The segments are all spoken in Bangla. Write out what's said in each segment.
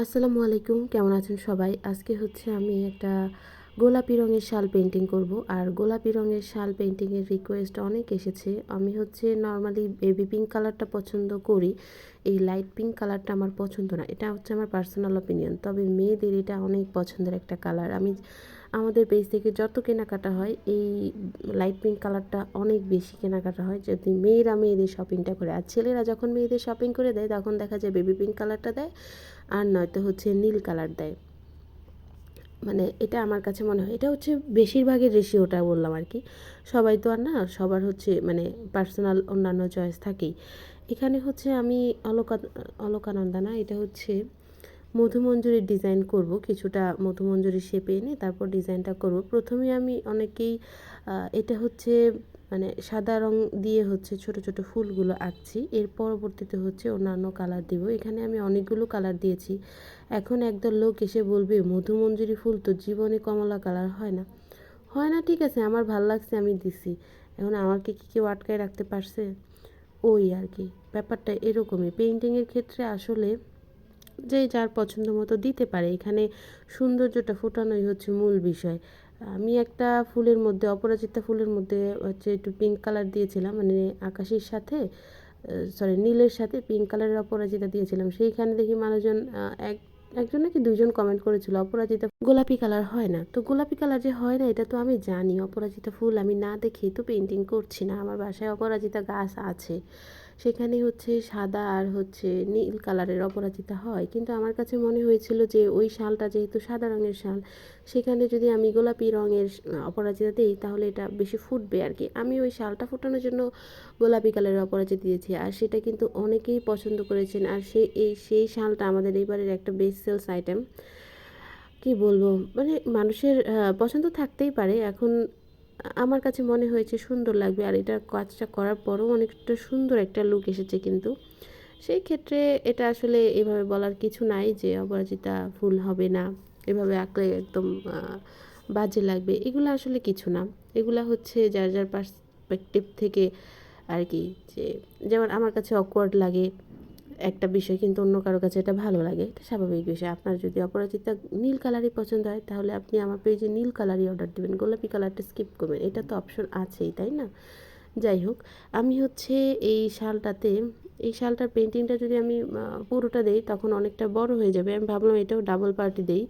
আসসালামু আলাইকুম, কেমন আছেন সবাই? আজকে হচ্ছে আমি একটা গোলাপি রঙের শাল পেইন্টিং করব। আর গোলাপি রঙের শাল পেইন্টিংয়ের রিকোয়েস্ট অনেক এসেছে। আমি হচ্ছে নরমালি বেবি পিঙ্ক কালারটা পছন্দ করি। এই লাইট পিঙ্ক কালারটা আমার পছন্দ না। এটা হচ্ছে আমার পার্সোনাল অপিনিয়ন। তবে মেয়েদের এটা অনেক পছন্দের একটা কালার। আমাদের পেজ থেকে যত কেনাকাটা হয় এই লাইট পিঙ্ক কালারটা অনেক বেশি কেনাকাটা হয়, যদি মেয়েরা মেয়েদের শপিংটা করে। আর ছেলেরা যখন মেয়েদের শপিং করে দেয় তখন দেখা যায় বেবি পিঙ্ক কালারটা দেয়, আর নয়তো হচ্ছে নীল কালার দেয়। মানে এটা আমার কাছে মনে হয় এটা হচ্ছে বেশিরভাগের রেশিওটা বললাম আর কি। সবাই তো আর না, সবার হচ্ছে মানে পার্সোনাল অন্যান্য চয়েস থাকেই। এখানে হচ্ছে আমি অলকানন্দা না, এটা হচ্ছে মধুমঞ্জুরির ডিজাইন করব। কিছুটা মধুমঞ্জুরি শেপে এনে তারপর ডিজাইনটা করব। প্রথমে আমি অনেকেই এটা হচ্ছে মানে সাদা রং দিয়ে হচ্ছে ছোট ছোট ফুলগুলো আঁকছি। এর পরবর্তীতে হচ্ছে অন্যান্য কালার দিব। এখানে আমি অনেকগুলো কালার দিয়েছি। এখন একদল লোক এসে বলবে মধুমঞ্জুরি ফুল তো জীবনে কমলা কালার হয় না। হয় না, ঠিক আছে, আমার ভাল লাগছে আমি দিছি। এখন আমাকে কি কেউ আটকায় রাখতে পারছে? ওই আর কি, ব্যাপারটা এরকমই। পেইন্টিংয়ের ক্ষেত্রে আসলে যে যার পছন্দ মতো দিতে পারে। এখানে সৌন্দর্যটা ফোটানোই হচ্ছে মূল বিষয়। আমি একটা ফুলের মধ্যে, অপরাজিতা ফুলের মধ্যে হচ্ছে একটু পিঙ্ক কালার দিয়েছিলাম, মানে আকাশের সাথে নীলের সাথে পিঙ্ক কালারের অপরাজিতা দিয়েছিলাম। সেইখানে দেখি মানুষজন একজন নাকি দুইজন কমেন্ট করেছিল অপরাজিতা গোলাপি কালার হয় না। তো গোলাপি কালার যে হয় না এটা তো আমি জানি। অপরাজিতা ফুল আমি না দেখেই তো পেন্টিং করছি না। আমার বাসায় অপরাজিতা গাছ আছে, সেখানে হচ্ছে সাদা আর হচ্ছে নীল কালারের অপরাজিতা হয়। কিন্তু আমার কাছে মনে হয়েছিল যে ওই শালটা যেহেতু সাদা রঙের শাল, সেখানে যদি আমি গোলাপি রঙের অপরাজিতা দিই তাহলে এটা বেশি ফুটবে আর কি। আমি ওই শালটা ফোটানোর জন্য গোলাপি কালারের অপরাজিতা দিয়েছি, আর সেটা কিন্তু অনেকেই পছন্দ করেছেন। আর সেই শালটা আমাদের এইবারের একটা বেস্ট সেলস আইটেম। কি বলবো, মানে মানুষের পছন্দ থাকতেই পারে। এখন আমার কাছে মনে হয়েছে সুন্দর লাগবে, আর এটা কাজটা করার পরও অনেকটা সুন্দর একটা লুক এসেছে। কিন্তু সেই ক্ষেত্রে এটা আসলে এভাবে বলার কিছু নাই যে অপরাজিতা ফুল হবে না, এভাবে আঁকলে একদম বাজে লাগবে, এগুলো আসলে কিছু না। এগুলা হচ্ছে যার যার পার্সপেক্টিভ থেকে আর কি। যে যেমন আমার কাছে অকওয়ার্ড লাগে একটা বিষয়, কিন্তু অন্য কারো কাছে এটা ভালো লাগে, এটা স্বাভাবিক বিষয়। আপনার যদি অপরাজিতা নীল কালারই পছন্দ হয় তাহলে আপনি আমার পেজে নীল কালারই অর্ডার দেবেন, গোলাপি কালারটা স্কিপ করবেন, এটা তো অপশন আছেই, তাই না? যাই হোক, আমি হচ্ছে এই শালটার পেন্টিংটা যদি আমি পুরোটা দেই তখন অনেকটা বড় হয়ে যাবে। আমি ভাবলাম এটাও ডাবল পার্টি দেই।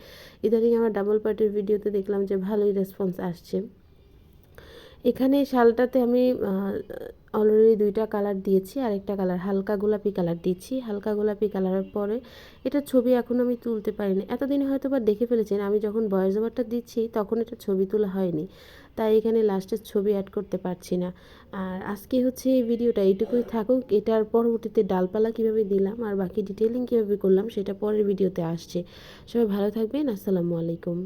ইদানিং আমার ডাবল পার্টির ভিডিওতে দেখলাম যে ভালোই রেসপন্স আসছে। এখানে শালটাতে আমি অলরেডি দুইটা কালার দিয়েছি, আর একটা কালার হালকা গোলাপি কালার দিচ্ছি। হালকা গোলাপি কালারের পরে এটা ছবি এখন আমি তুলতে পারিনি। এতদিনে হয়তো বা দেখে ফেলেছেন, আমি যখন ভয়েস ওভারটা দিচ্ছি তখন এটা ছবি তোলা হয়নি, তাই এখানে লাস্টের ছবি অ্যাড করতে পারছি না। আর আজকে হচ্ছে এই ভিডিওটা এইটুকুই থাকুক। এটার পরবর্তীতে ডালপালা কিভাবে দিলাম আর বাকি ডিটেলিং কীভাবে করলাম সেটা পরের ভিডিওতে আসছে। সবাই ভালো থাকবেন। আসসালামু আলাইকুম।